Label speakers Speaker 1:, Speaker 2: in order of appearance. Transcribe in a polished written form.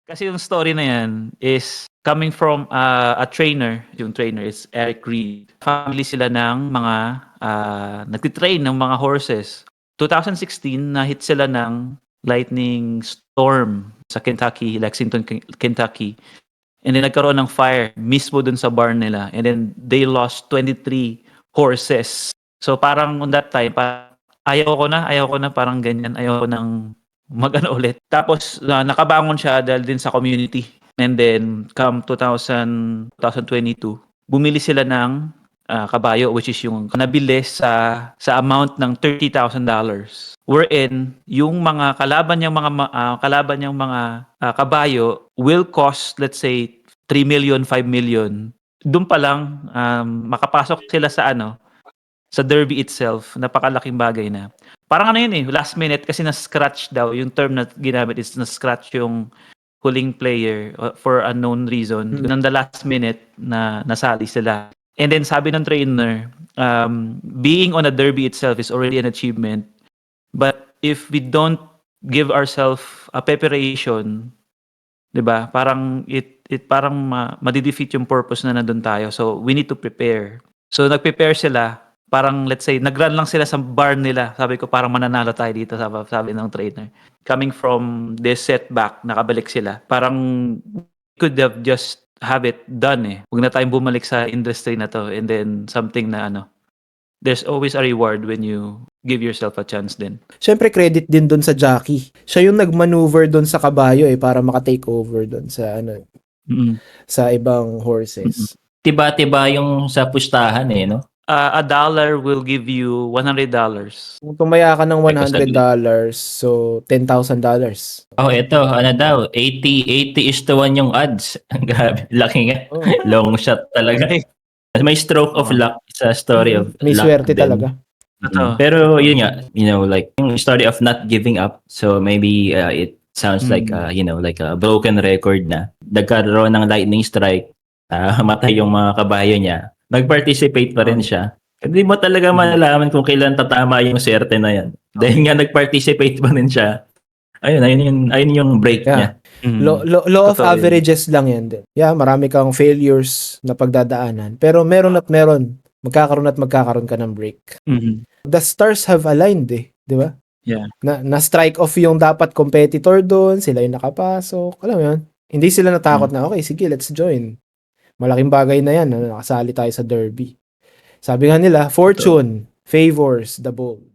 Speaker 1: Kasi yung story na yan is coming from a trainer. Yung trainer is Eric Reed. Family sila ng mga nagtitrain ng mga horses. 2016, na-hit sila ng lightning storm sa Kentucky, Lexington, Kentucky. And then nagkaroon ng fire mismo dun sa barn nila. And then they lost 23 horses. So parang on that time, ayaw ko na parang ganyan. Ayaw ko nang mag-ano ulit. Tapos nakabangon siya dahil din sa community. And then come 2022, bumili sila ng kabayo, which is yung nabili sa amount ng $30,000. Wherein yung mga kalaban niyang mga kabayo will cost, let's say, 3 million, 5 million. Doon pa lang makapasok sila sa derby itself. Napakalaking bagay na. Parang ano yun last minute kasi na-scratch daw. Yung term na ginamit is na-scratch yung huling player for unknown reason. Doon ang the last minute na nasali sila. And then sabi ng trainer, being on a derby itself is already an achievement. But if we don't give ourselves a preparation, 'di ba? Parang parang madidefeat yung purpose na nandun tayo. So we need to prepare. So nagprepare sila. Parang let's say nagrun lang sila sa barn nila. Sabi ko parang mananalo tayo dito, sabi ng trainer. Coming from this setback, nakabalik sila. Parang could have just have it done. Huwag na tayong bumalik sa industry na to, and then something na there's always a reward when you give yourself a chance din.
Speaker 2: Siyempre credit din doon sa jockey. Siya yung nagmaneuver doon sa kabayo para maka-take over doon sa sa ibang horses.
Speaker 3: Tiba-tiba yung sa pustahan no?
Speaker 1: $1 will give you $100.
Speaker 2: Kung tumaya ka ng $100, so $10,000.
Speaker 3: Oh, ito, ano daw, 80-1 yung odds. Grabe, laki nga.
Speaker 2: Oh.
Speaker 3: Long shot talaga. May stroke of luck sa story of
Speaker 2: may
Speaker 3: luck.
Speaker 2: May swerte talaga.
Speaker 3: Pero yun nga, like yung story of not giving up. So maybe it sounds like like a broken record na. Nagkaroon ng lightning strike, matay yung mga kabayo niya. Nag-participate pa rin siya. Hindi mo talaga malalaman kung kailan tatama yung swerte na yan. Dahil nga nag-participate pa rin siya. Ayun yung break niya.
Speaker 2: Law of averages lang yan din. Yeah, marami kang failures na pagdadaanan. Pero meron magkakaroon ka ng break. The stars have aligned di ba?
Speaker 1: Yeah.
Speaker 2: Na strike off yung dapat competitor doon, sila yung nakapasok. Alam mo yun? Hindi sila natakot na, okay, sige, let's join. Malaking bagay na yan, nakasali tayo sa derby. Sabi nga nila, fortune favors the bold.